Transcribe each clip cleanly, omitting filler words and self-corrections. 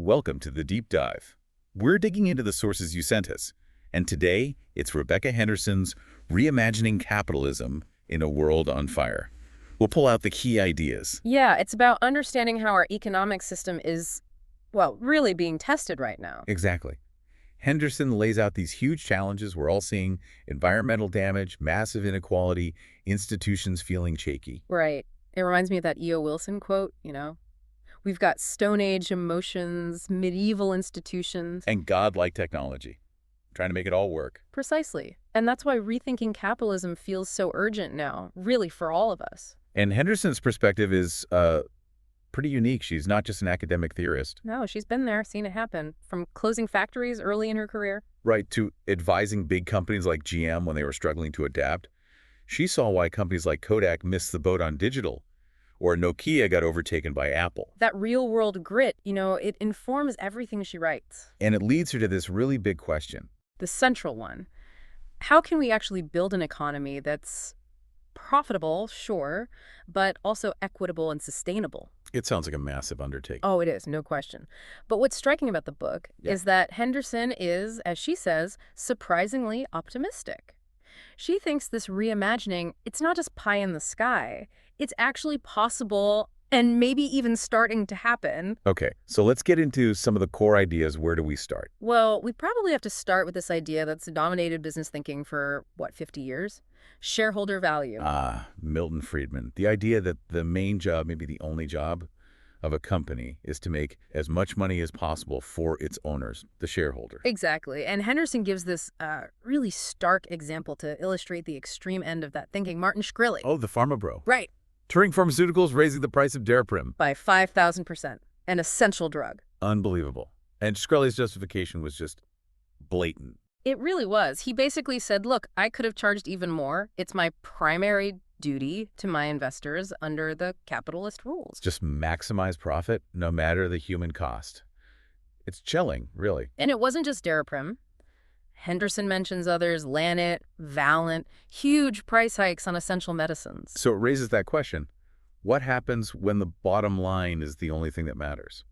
welcome to the Deep Dive. We're digging into the sources you sent us, and today it's Rebecca Henderson's Reimagining Capitalism in a World on Fire. We'll pull out the key ideas. Yeah, it's about understanding how our economic system is, well, really being tested right now. Exactly. Henderson lays out these huge challenges we're all seeing: environmental damage, massive inequality, institutions feeling shaky. Right. It reminds me of that E.O. Wilson quote, we've got Stone Age emotions, medieval institutions. And godlike technology, trying to make it all work. Precisely. And that's why rethinking capitalism feels so urgent now, really for all of us. And Henderson's perspective is pretty unique. She's not just an academic theorist. No, she's been there, seen it happen, from closing factories early in her career. Right, to advising big companies like GM when they were struggling to adapt. She saw why companies like Kodak missed the boat on digital, or Nokia got overtaken by Apple. That real-world grit, it informs everything she writes. And it leads her to this really big question. The central one. How can we actually build an economy that's profitable, sure, but also equitable and sustainable? It sounds like a massive undertaking. Oh, it is, no question. But what's striking about the book is that Henderson is, as she says, surprisingly optimistic. She thinks this reimagining, it's not just pie in the sky. It's actually possible and maybe even starting to happen. Okay, so let's get into some of the core ideas. Where do we start? Well, we probably have to start with this idea that's dominated business thinking for, 50 years? Shareholder value. Milton Friedman. The idea that the main job, maybe the only job of a company, is to make as much money as possible for its owners, the shareholder. Exactly. And Henderson gives this really stark example to illustrate the extreme end of that thinking. Martin Shkreli. Oh, the pharma bro. Right. Turing Pharmaceuticals raising the price of Daraprim. By 5,000%. An essential drug. Unbelievable. And Shkreli's justification was just blatant. It really was. He basically said, look, I could have charged even more. It's my primary duty to my investors under the capitalist rules. Just maximize profit, no matter the human cost. It's chilling, really. And it wasn't just Daraprim. Henderson mentions others, Lanet, Valiant, huge price hikes on essential medicines. So it raises that question. What happens when the bottom line is the only thing that matters?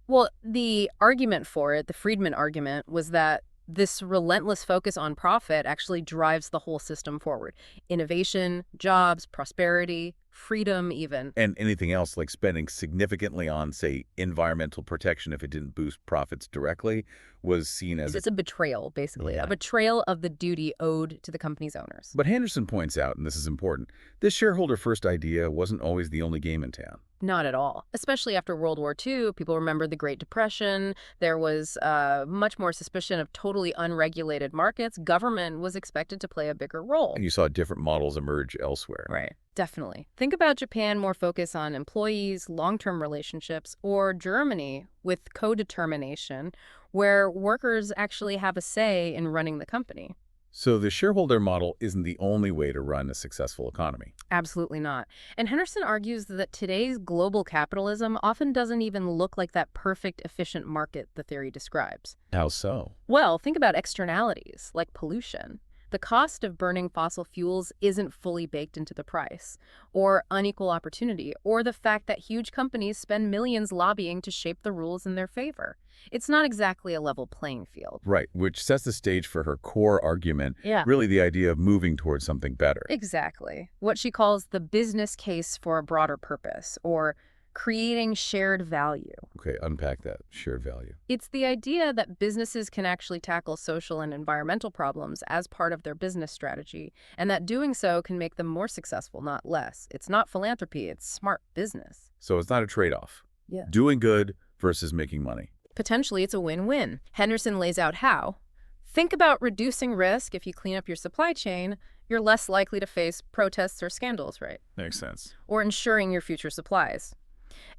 Well, the argument for it, the Friedman argument, was that this relentless focus on profit actually drives the whole system forward. Innovation, jobs, prosperity, freedom even. And anything else, like spending significantly on, say, environmental protection if it didn't boost profits directly, was seen as... It's a betrayal, basically. Yeah. A betrayal of the duty owed to the company's owners. But Henderson points out, and this is important, this shareholder-first idea wasn't always the only game in town. Not at all. Especially after World War II, people remember the Great Depression. There was much more suspicion of totally unregulated markets. Government was expected to play a bigger role. And you saw different models emerge elsewhere. Right. Definitely. Think about Japan, more focus on employees, long-term relationships, or Germany with co-determination, where workers actually have a say in running the company. So the shareholder model isn't the only way to run a successful economy. Absolutely not. And Henderson argues that today's global capitalism often doesn't even look like that perfect, efficient market the theory describes. How so? Well, think about externalities, like pollution. The cost of burning fossil fuels isn't fully baked into the price, or unequal opportunity, or the fact that huge companies spend millions lobbying to shape the rules in their favor. It's not exactly a level playing field. Right, which sets the stage for her core argument, Yeah. really the idea of moving towards something better. Exactly. What she calls the business case for a broader purpose, or creating shared value. Okay, unpack that, shared value. It's the idea that businesses can actually tackle social and environmental problems as part of their business strategy, and that doing so can make them more successful, not less. It's not philanthropy, it's smart business. So it's not a trade-off. Yeah. Doing good versus making money. Potentially, it's a win-win. Henderson lays out how. Think about reducing risk. If you clean up your supply chain, you're less likely to face protests or scandals, right? Makes sense. Or ensuring your future supplies.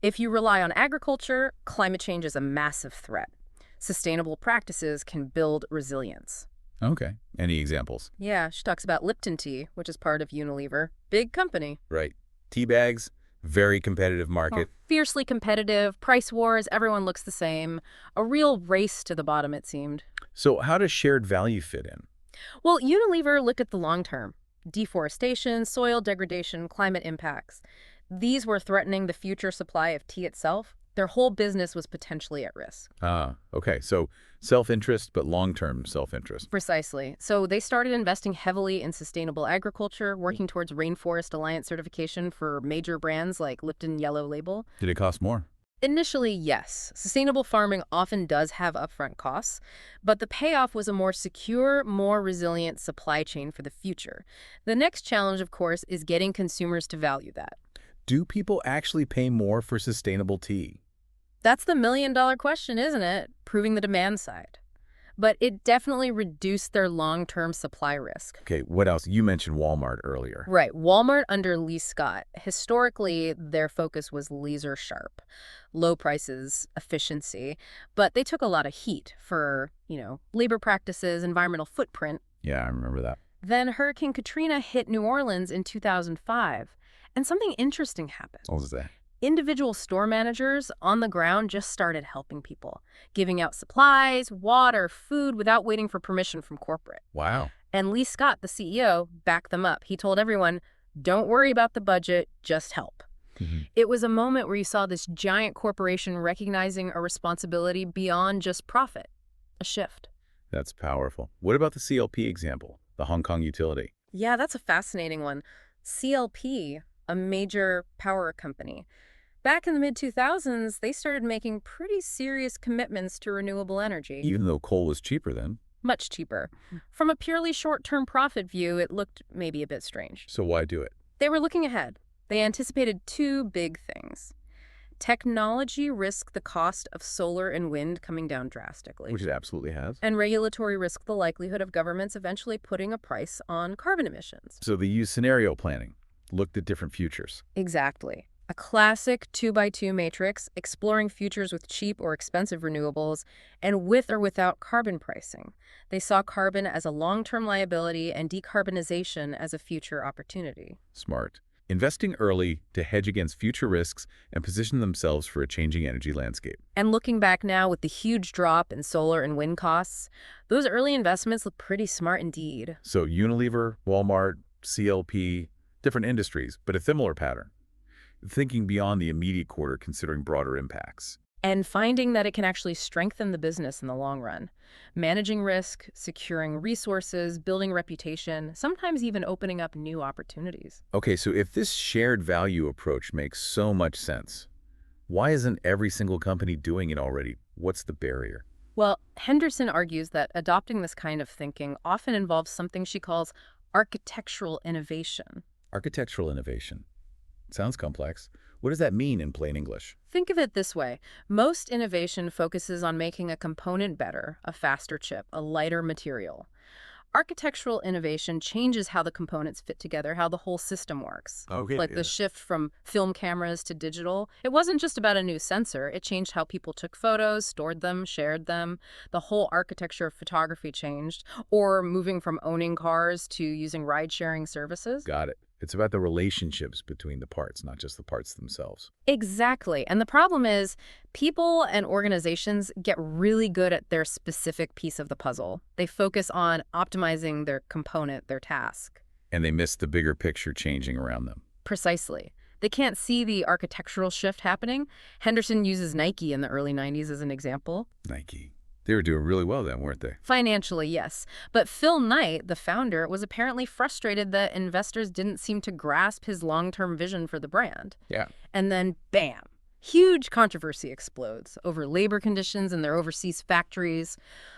If you rely on agriculture, climate change is a massive threat. Sustainable practices can build resilience. Okay. Any examples? Yeah, she talks about Lipton tea, which is part of Unilever. Big company. Right. Tea bags, very competitive market. Fiercely competitive, price wars, everyone looks the same. A real race to the bottom, it seemed. So how does shared value fit in? Well, Unilever looked at the long term. Deforestation, soil degradation, climate impacts. These were threatening the future supply of tea itself. Their whole business was potentially at risk. Ah, okay. So self-interest, but long-term self-interest. Precisely. So they started investing heavily in sustainable agriculture, working towards Rainforest Alliance certification for major brands like Lipton Yellow Label. Did it cost more? Initially, yes. Sustainable farming often does have upfront costs, but the payoff was a more secure, more resilient supply chain for the future. The next challenge, of course, is getting consumers to value that. Do people actually pay more for sustainable tea? That's the million-dollar question, isn't it? Proving the demand side. But it definitely reduced their long-term supply risk. Okay, what else? You mentioned Walmart earlier. Right. Walmart under Lee Scott, historically, their focus was laser sharp. Low prices, efficiency. But they took a lot of heat for, labor practices, environmental footprint. Yeah, I remember that. Then Hurricane Katrina hit New Orleans in 2005. And something interesting happened. What was that? Individual store managers on the ground just started helping people, giving out supplies, water, food without waiting for permission from corporate. Wow. And Lee Scott, the CEO, backed them up. He told everyone, don't worry about the budget, just help. It was a moment where you saw this giant corporation recognizing a responsibility beyond just profit, a shift. That's powerful. What about the CLP example, the Hong Kong utility? Yeah, that's a fascinating one. CLP, a major power company. Back in the mid-2000s, they started making pretty serious commitments to renewable energy. Even though coal was cheaper then. Much cheaper. From a purely short-term profit view, it looked maybe a bit strange. So why do it? They were looking ahead. They anticipated two big things. Technology risked the cost of solar and wind coming down drastically. Which it absolutely has. And regulatory risked the likelihood of governments eventually putting a price on carbon emissions. So they used scenario planning, looked at different futures. Exactly. A classic 2x2 matrix exploring futures with cheap or expensive renewables and with or without carbon pricing. They saw carbon as a long-term liability and decarbonization as a future opportunity. Smart. Investing early to hedge against future risks and position themselves for a changing energy landscape. And looking back now with the huge drop in solar and wind costs, those early investments look pretty smart indeed. So Unilever, Walmart, CLP, different industries, but a similar pattern. Thinking beyond the immediate quarter, considering broader impacts. And finding that it can actually strengthen the business in the long run. Managing risk, securing resources, building reputation, sometimes even opening up new opportunities. Okay, so if this shared value approach makes so much sense, why isn't every single company doing it already? What's the barrier? Well, Henderson argues that adopting this kind of thinking often involves something she calls architectural innovation. Architectural innovation. Sounds complex. What does that mean in plain English? Think of it this way. Most innovation focuses on making a component better, a faster chip, a lighter material. Architectural innovation changes how the components fit together, how the whole system works. Okay. Like the shift from film cameras to digital. It wasn't just about a new sensor. It changed how people took photos, stored them, shared them. The whole architecture of photography changed. Or moving from owning cars to using ride-sharing services. Got it. It's about the relationships between the parts, not just the parts themselves. Exactly. And the problem is people and organizations get really good at their specific piece of the puzzle. They focus on optimizing their component, their task. And they miss the bigger picture changing around them. Precisely. They can't see the architectural shift happening. Henderson uses Nike in the early 90s as an example. Nike. They were doing really well then, weren't they? Financially, yes. But Phil Knight, the founder, was apparently frustrated that investors didn't seem to grasp his long-term vision for the brand. Yeah. And then, bam, huge controversy explodes over labor conditions in their overseas factories,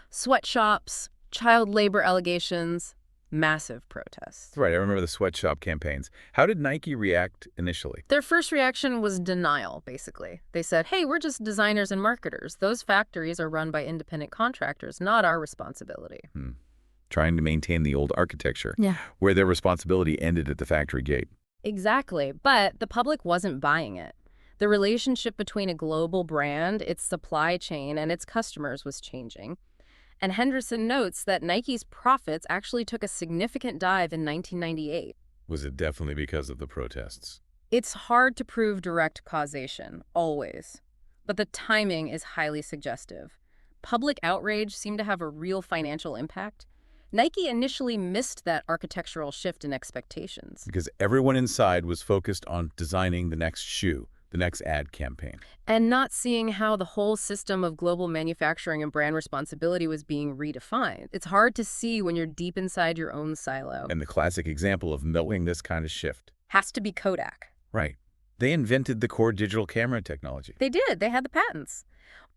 sweatshops, child labor allegations, massive protests. Right, I remember the sweatshop campaigns. How did Nike react initially? Their first reaction was denial, basically. They said, hey, we're just designers and marketers. Those factories are run by independent contractors, not our responsibility. Trying to maintain the old architecture, Yeah. where their responsibility ended at the factory gate. Exactly, but the public wasn't buying it. The relationship between a global brand, its supply chain, and its customers was changing. And Henderson notes that Nike's profits actually took a significant dive in 1998. Was it definitely because of the protests? It's hard to prove direct causation, always. But the timing is highly suggestive. Public outrage seemed to have a real financial impact. Nike initially missed that architectural shift in expectations. Because everyone inside was focused on designing the next shoe, The next ad campaign. And not seeing how the whole system of global manufacturing and brand responsibility was being redefined. It's hard to see when you're deep inside your own silo. And the classic example of milking this kind of shift. Has to be Kodak. Right. They invented the core digital camera technology. They did. They had the patents.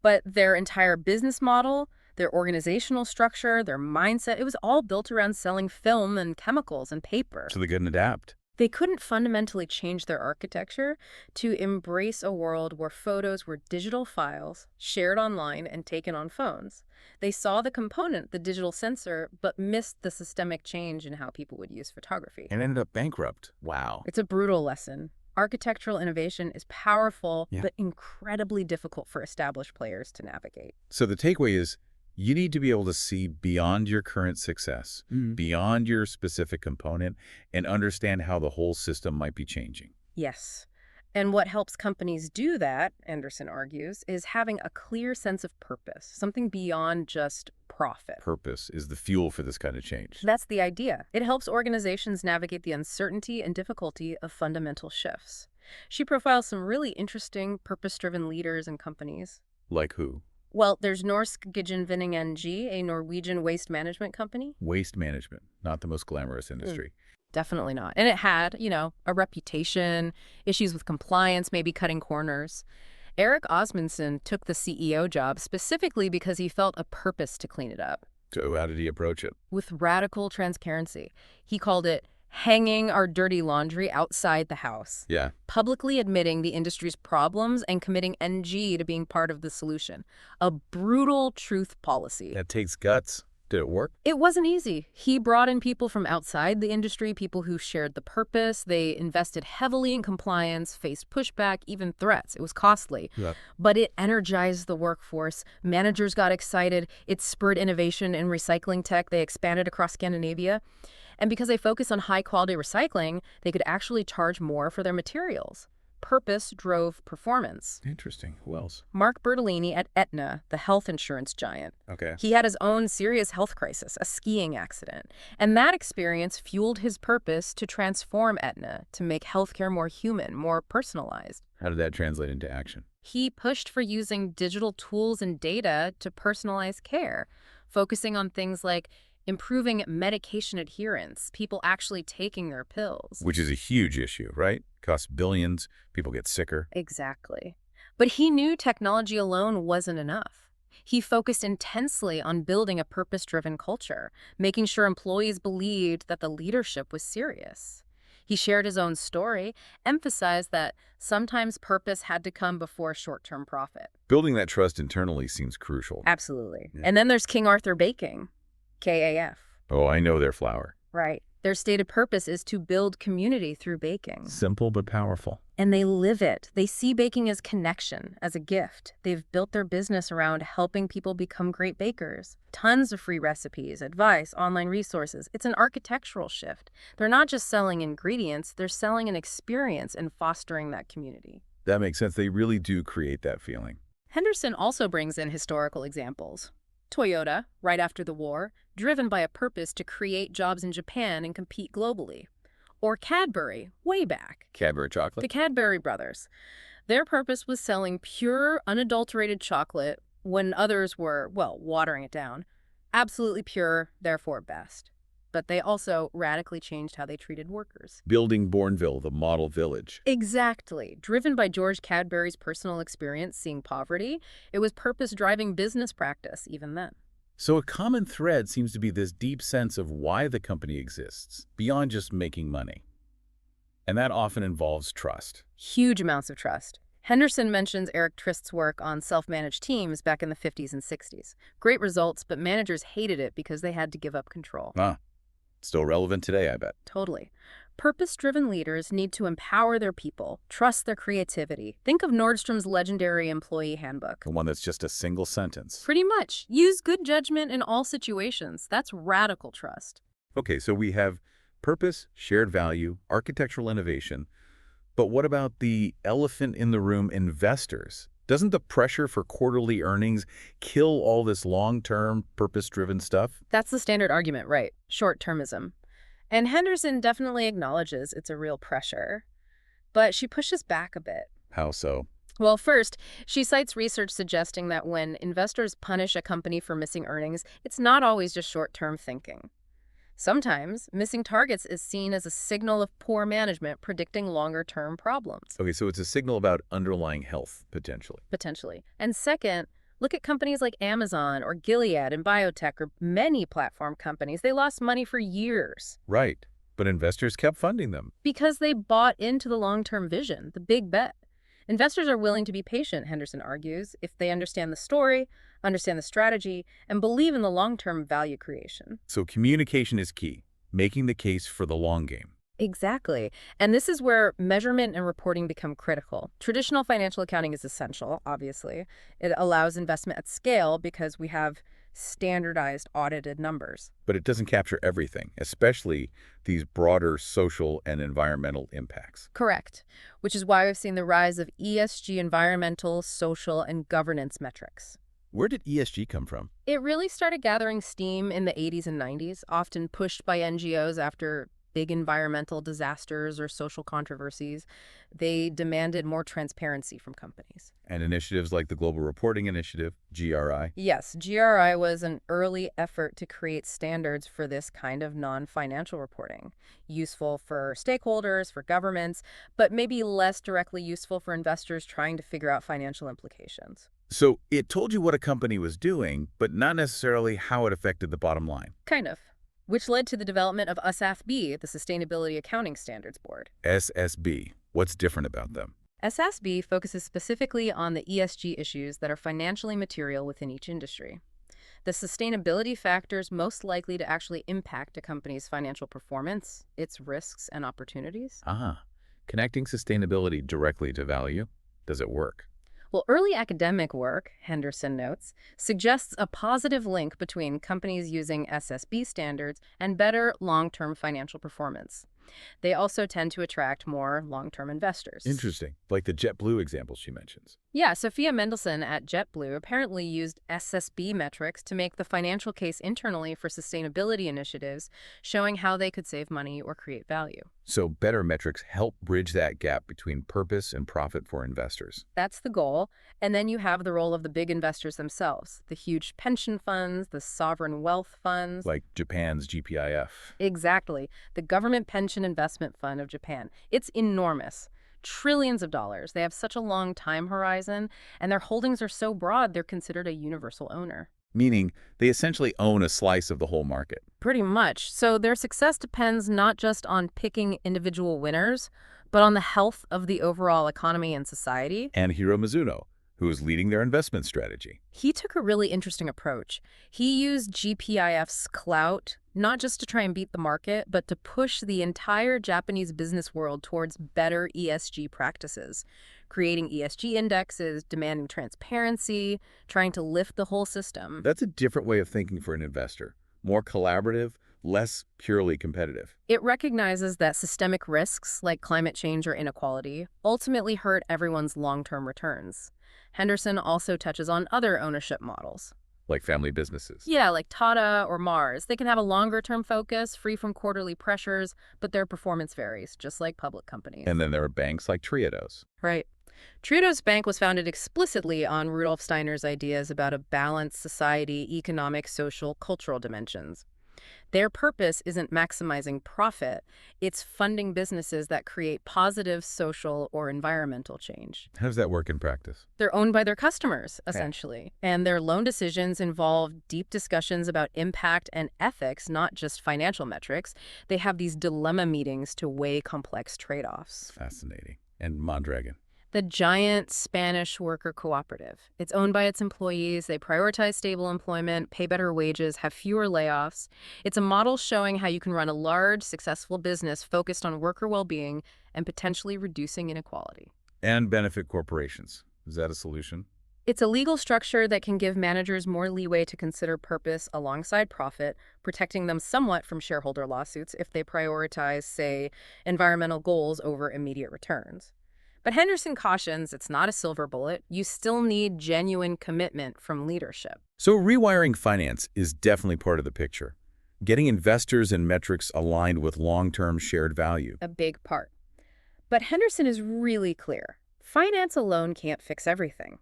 But their entire business model, their organizational structure, their mindset, it was all built around selling film and chemicals and paper. So they couldn't adapt. They couldn't fundamentally change their architecture to embrace a world where photos were digital files, shared online and taken on phones. They saw the component, the digital sensor, but missed the systemic change in how people would use photography. And ended up bankrupt. Wow. It's a brutal lesson. Architectural innovation is powerful, Yeah. but incredibly difficult for established players to navigate. So the takeaway is you need to be able to see beyond your current success, beyond your specific component, and understand how the whole system might be changing. Yes. And what helps companies do that, Anderson argues, is having a clear sense of purpose, something beyond just profit. Purpose is the fuel for this kind of change. That's the idea. It helps organizations navigate the uncertainty and difficulty of fundamental shifts. She profiles some really interesting purpose-driven leaders and companies. Like who? Well, there's Norsk Gjenvinning NG, a Norwegian waste management company. Waste management, not the most glamorous industry. Definitely not. And it had, a reputation, issues with compliance, maybe cutting corners. Eric Osmundson took the CEO job specifically because he felt a purpose to clean it up. So how did he approach it? With radical transparency. He called it hanging our dirty laundry outside the house. Yeah. Publicly admitting the industry's problems and committing NG to being part of the solution. A brutal truth policy. That takes guts. Did it work? It wasn't easy. He brought in people from outside the industry, people who shared the purpose. They invested heavily in compliance, faced pushback, even threats. It was costly. Yeah. But it energized the workforce. Managers got excited. It spurred innovation in recycling tech. They expanded across Scandinavia. And because they focused on high-quality recycling, they could actually charge more for their materials. Purpose drove performance. Interesting. Who else? Mark Bertolini at Aetna, the health insurance giant. Okay. He had his own serious health crisis, a skiing accident. And that experience fueled his purpose to transform Aetna, to make healthcare more human, more personalized. How did that translate into action? He pushed for using digital tools and data to personalize care, focusing on things like improving medication adherence, people actually taking their pills. Which is a huge issue, right? Costs billions. People get sicker. Exactly. But he knew technology alone wasn't enough. He focused intensely on building a purpose-driven culture, making sure employees believed that the leadership was serious. He shared his own story, emphasized that sometimes purpose had to come before short-term profit. Building that trust internally seems crucial. Absolutely. Yeah. And then there's King Arthur Baking, KAF. Oh, I know their flour. Right. Their stated purpose is to build community through baking. Simple but powerful. And they live it. They see baking as connection, as a gift. They've built their business around helping people become great bakers. Tons of free recipes, advice, online resources. It's an architectural shift. They're not just selling ingredients, they're selling an experience and fostering that community. That makes sense. They really do create that feeling. Henderson also brings in historical examples. Toyota, right after the war, driven by a purpose to create jobs in Japan and compete globally. Or Cadbury, way back. Cadbury chocolate? The Cadbury brothers. Their purpose was selling pure, unadulterated chocolate when others were, well, watering it down. Absolutely pure, therefore best. But they also radically changed how they treated workers. Building Bourneville, the model village. Exactly. Driven by George Cadbury's personal experience seeing poverty, it was purpose-driving business practice even then. So a common thread seems to be this deep sense of why the company exists, beyond just making money. And that often involves trust. Huge amounts of trust. Henderson mentions Eric Trist's work on self-managed teams back in the 50s and 60s. Great results, but managers hated it because they had to give up control. Still relevant today, I bet. Totally. Purpose-driven leaders need to empower their people, trust their creativity. Think of Nordstrom's legendary employee handbook. The one that's just a single sentence. Pretty much. Use good judgment in all situations. That's radical trust. Okay, so we have purpose, shared value, architectural innovation. But what about the elephant in the room, investors? Doesn't the pressure for quarterly earnings kill all this long-term, purpose-driven stuff? That's the standard argument, right? Short-termism. And Henderson definitely acknowledges it's a real pressure. But she pushes back a bit. How so? Well, first, she cites research suggesting that when investors punish a company for missing earnings, it's not always just short-term thinking. Sometimes, missing targets is seen as a signal of poor management predicting longer-term problems, Okay, so it's a signal about underlying health, potentially. potentially. And second, look at companies like Amazon or Gilead in biotech or many platform companies. They lost money for years Right. But investors kept funding them. because they bought into the long-term vision, the big bet. Investors are willing to be patient, Henderson argues, if they understand the story, understand the strategy, and believe in the long-term value creation. So communication is key, making the case for the long game. Exactly. And this is where measurement and reporting become critical. Traditional financial accounting is essential, obviously. It allows investment at scale because we have standardized audited numbers. But it doesn't capture everything, especially these broader social and environmental impacts. Correct. Which is why we've seen the rise of ESG, environmental, social, and governance metrics. Where did ESG come from? It really started gathering steam in the 80s and 90s, often pushed by NGOs after big environmental disasters or social controversies. They demanded more transparency from companies. And initiatives like the Global Reporting Initiative, GRI. Yes, GRI was an early effort to create standards for this kind of non-financial reporting, useful for stakeholders, for governments, but maybe less directly useful for investors trying to figure out financial implications. So it told you what a company was doing, but not necessarily how it affected the bottom line. Kind of. Which led to the development of USAFB, the Sustainability Accounting Standards Board. SSB. What's different about them? SSB focuses specifically on the ESG issues that are financially material within each industry. The sustainability factors most likely to actually impact a company's financial performance, its risks and opportunities. Connecting sustainability directly to value. Does it work? Well, early academic work, Henderson notes, suggests a positive link between companies using SSB standards and better long-term financial performance. They also tend to attract more long-term investors. Interesting. Like the JetBlue example she mentions. Yeah, Sophia Mendelson at JetBlue apparently used SSB metrics to make the financial case internally for sustainability initiatives, showing how they could save money or create value. So better metrics help bridge that gap between purpose and profit for investors. That's the goal. And then you have the role of the big investors themselves, the huge pension funds, the sovereign wealth funds. Like Japan's GPIF. Exactly. The Government Pension Investment Fund of Japan. It's enormous. Trillions of dollars. They have such a long time horizon, and their holdings are so broad they're considered a universal owner. Meaning they essentially own a slice of the whole market. Pretty much. So their success depends not just on picking individual winners, but on the health of the overall economy and society. And Hiro Mizuno, who is leading their investment strategy. He took a really interesting approach. He used GPIF's clout not just to try and beat the market, but to push the entire Japanese business world towards better ESG practices, creating ESG indexes, demanding transparency, trying to lift the whole system. That's a different way of thinking for an investor. More collaborative, less purely competitive. It recognizes that systemic risks like climate change or inequality ultimately hurt everyone's long-term returns. Henderson also touches on other ownership models. Like family businesses. Yeah, like Tata or Mars. They can have a longer-term focus, free from quarterly pressures, but their performance varies, just like public companies. And then there are banks like Triodos. Right. Triodos Bank was founded explicitly on Rudolf Steiner's ideas about a balanced society, economic, social, cultural dimensions. Their purpose isn't maximizing profit, it's funding businesses that create positive social or environmental change. How does that work in practice? They're owned by their customers, essentially. And their loan decisions involve deep discussions about impact and ethics, not just financial metrics. They have these dilemma meetings to weigh complex trade-offs. Fascinating. And Mondragon. The giant Spanish worker cooperative. It's owned by its employees. They prioritize stable employment, pay better wages, have fewer layoffs. It's a model showing how you can run a large, successful business focused on worker well-being and potentially reducing inequality. And benefit corporations. Is that a solution? It's a legal structure that can give managers more leeway to consider purpose alongside profit, protecting them somewhat from shareholder lawsuits if they prioritize, say, environmental goals over immediate returns. But Henderson cautions it's not a silver bullet. You still need genuine commitment from leadership. So rewiring finance is definitely part of the picture. Getting investors and metrics aligned with long-term shared value. A big part. But Henderson is really clear. Finance alone can't fix everything.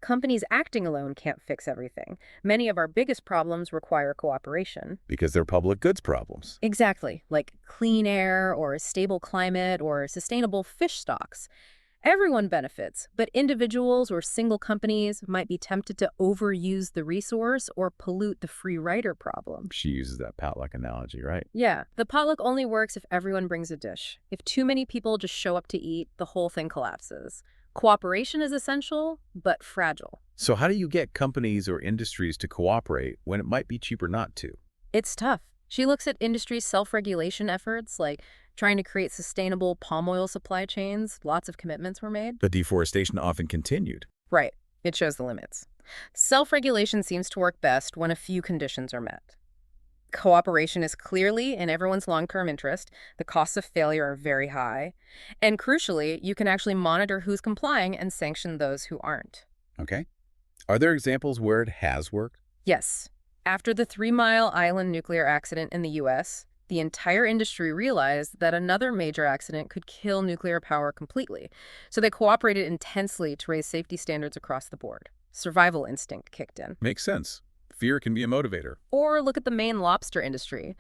Companies acting alone can't fix everything. Many of our biggest problems require cooperation. Because they're public goods problems. Exactly, like clean air or a stable climate or sustainable fish stocks. Everyone benefits, but individuals or single companies might be tempted to overuse the resource or pollute the free rider problem. She uses that potluck analogy, right? Yeah, the potluck only works if everyone brings a dish. If too many people just show up to eat, the whole thing collapses. Cooperation is essential, but fragile. So how do you get companies or industries to cooperate when it might be cheaper not to? It's tough. She looks at industry self-regulation efforts, like trying to create sustainable palm oil supply chains. Lots of commitments were made. But deforestation often continued. Right. It shows the limits. Self-regulation seems to work best when a few conditions are met. Cooperation is clearly in everyone's long-term interest. The costs of failure are very high. And crucially, you can actually monitor who's complying and sanction those who aren't. Okay. Are there examples where it has worked? Yes. After the 3 Mile Island nuclear accident in the U.S., the entire industry realized that another major accident could kill nuclear power completely. So they cooperated intensely to raise safety standards across the board. Survival instinct kicked in. Makes sense. Fear can be a motivator. Or look at the Maine lobster industry.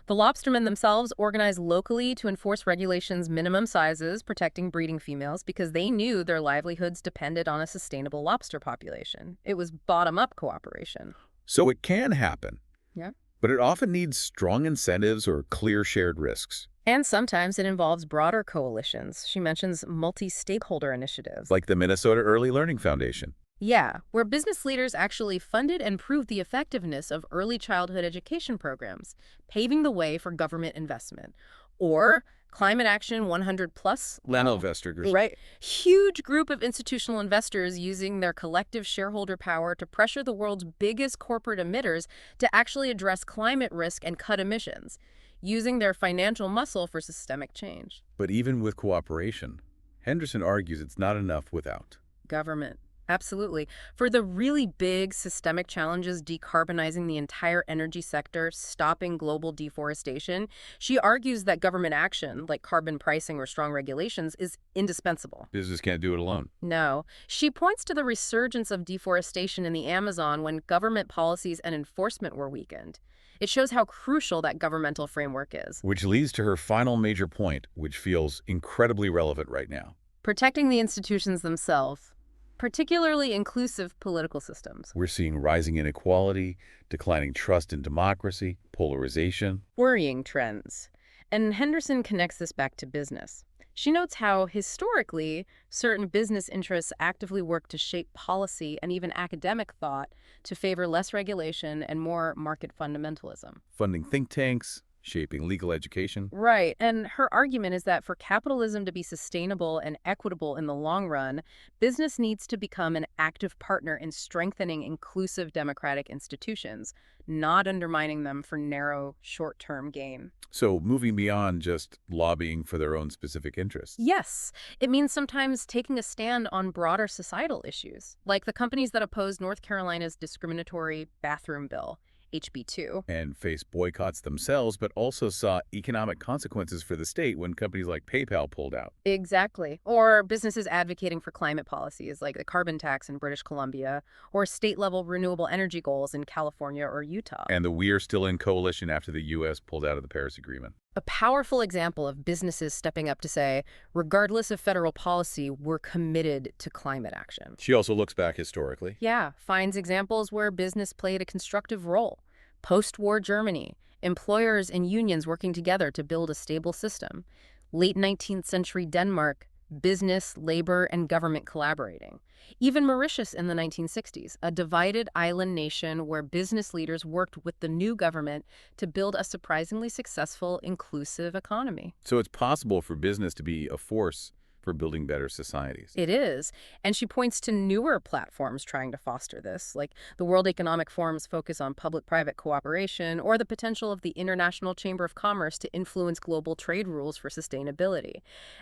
The lobstermen themselves organized locally to enforce regulations' minimum sizes, protecting breeding females, because they knew their livelihoods depended on a sustainable lobster population. It was bottom-up cooperation. So it can happen. Yeah. But it often needs strong incentives or clear shared risks. And sometimes it involves broader coalitions. She mentions multi-stakeholder initiatives. Like the Minnesota Early Learning Foundation. Yeah, where business leaders actually funded and proved the effectiveness of early childhood education programs, paving the way for government investment. Or Climate Action 100 Plus. Investor group. Right. Huge group of institutional investors using their collective shareholder power to pressure the world's biggest corporate emitters to actually address climate risk and cut emissions, using their financial muscle for systemic change. But even with cooperation, Henderson argues it's not enough without Government. Absolutely. For the really big systemic challenges, decarbonizing the entire energy sector, stopping global deforestation, she argues that government action, like carbon pricing or strong regulations, is indispensable. Business can't do it alone. No. She points to the resurgence of deforestation in the Amazon when government policies and enforcement were weakened. It shows how crucial that governmental framework is. Which leads to her final major point, which feels incredibly relevant right now. Protecting the institutions themselves, particularly inclusive political systems. We're seeing rising inequality, declining trust in democracy, polarization. Worrying trends. And Henderson connects this back to business. She notes how, historically, certain business interests actively work to shape policy and even academic thought to favor less regulation and more market fundamentalism. Funding think tanks, shaping legal education. Right, and her argument is that for capitalism to be sustainable and equitable in the long run, business needs to become an active partner in strengthening inclusive democratic institutions, not undermining them for narrow, short-term gain. So moving beyond just lobbying for their own specific interests. Yes, it means sometimes taking a stand on broader societal issues, like the companies that opposed North Carolina's discriminatory bathroom bill, HB2. And faced boycotts themselves, but also saw economic consequences for the state when companies like PayPal pulled out. Exactly. Or businesses advocating for climate policies like the carbon tax in British Columbia, or state-level renewable energy goals in California or Utah. And the We're Still in coalition after the U.S. pulled out of the Paris Agreement. A powerful example of businesses stepping up to say, regardless of federal policy, we're committed to climate action. She also looks back historically. Yeah, finds examples where business played a constructive role. Post-war Germany, employers and unions working together to build a stable system. Late 19th century Denmark, business, labor, and government collaborating. Even Mauritius in the 1960s, a divided island nation where business leaders worked with the new government to build a surprisingly successful, inclusive economy. So it's possible for business to be a force for building better societies. It is. And she points to newer platforms trying to foster this, like the World Economic Forum's focus on public-private cooperation or the potential of the International Chamber of Commerce to influence global trade rules for sustainability.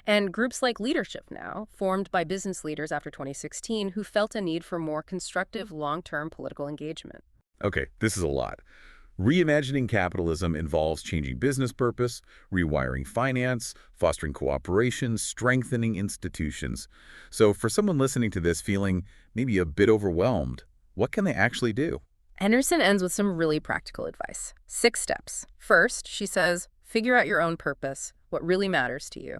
And groups like Leadership Now, formed by business leaders after 2016 who felt a need for more constructive long-term political engagement. Okay, this is a lot. Reimagining capitalism involves changing business purpose, rewiring finance, fostering cooperation, strengthening institutions. So for someone listening to this feeling maybe a bit overwhelmed, what can they actually do? Henderson ends with some really practical advice. 6 steps. First, she says, figure out your own purpose, what really matters to you.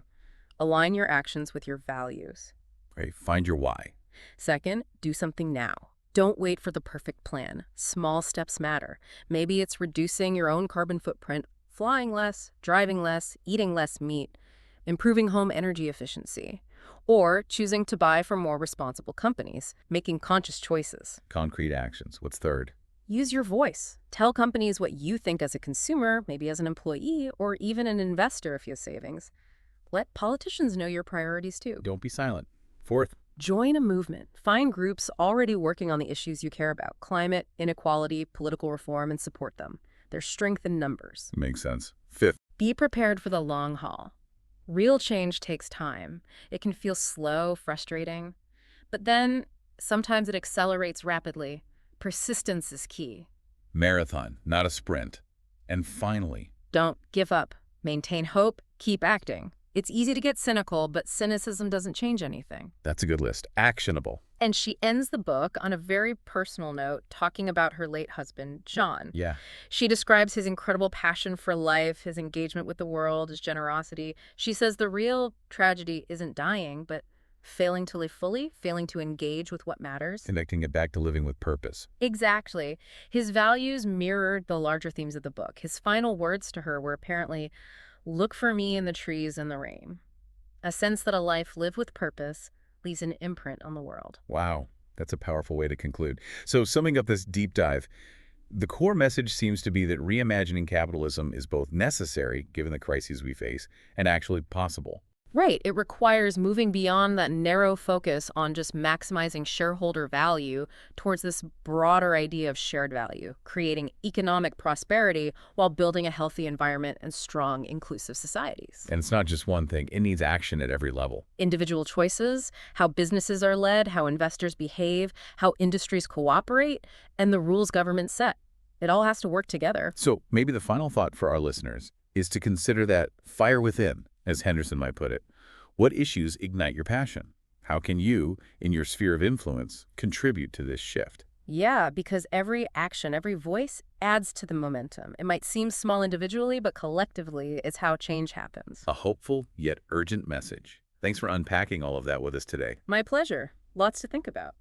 Align your actions with your values. Right? Find your why. Second, do something now. Don't wait for the perfect plan. Small steps matter. Maybe it's reducing your own carbon footprint, flying less, driving less, eating less meat, improving home energy efficiency, or choosing to buy from more responsible companies, making conscious choices. Concrete actions. What's third? Use your voice. Tell companies what you think as a consumer, maybe as an employee, or even an investor if you have savings. Let politicians know your priorities too. Don't be silent. Fourth. Join a movement. Find groups already working on the issues you care about, climate, inequality, political reform, and support them. There's strength in numbers. Makes sense. Fifth. Be prepared for the long haul. Real change takes time. It can feel slow, frustrating, but then sometimes it accelerates rapidly. Persistence is key. Marathon, not a sprint. And finally, Don't give up. Maintain hope. Keep acting. It's easy to get cynical, but cynicism doesn't change anything. that's a good list. Actionable. And she ends the book on a very personal note, talking about her late husband, John. Yeah. She describes his incredible passion for life, his engagement with the world, his generosity. She says the real tragedy isn't dying, but failing to live fully, failing to engage with what matters. Connecting it back to living with purpose. Exactly. His values mirrored the larger themes of the book. His final words to her were apparently, "Look for me in the trees and the rain." A sense that a life lived with purpose leaves an imprint on the world. Wow. That's a powerful way to conclude. So summing up this deep dive, the core message seems to be that reimagining capitalism is both necessary, given the crises we face, and actually possible. Right. It requires moving beyond that narrow focus on just maximizing shareholder value towards this broader idea of shared value, creating economic prosperity while building a healthy environment and strong, inclusive societies. And it's not just one thing. It needs action at every level. Individual choices, how businesses are led, how investors behave, how industries cooperate, and the rules governments set. It all has to work together. So maybe the final thought for our listeners is to consider that fire within, as Henderson might put it. What issues ignite your passion? How can you, in your sphere of influence, contribute to this shift? Yeah, because every action, every voice adds to the momentum. It might seem small individually, but collectively, it's how change happens. A hopeful yet urgent message. Thanks for unpacking all of that with us today. My pleasure. Lots to think about.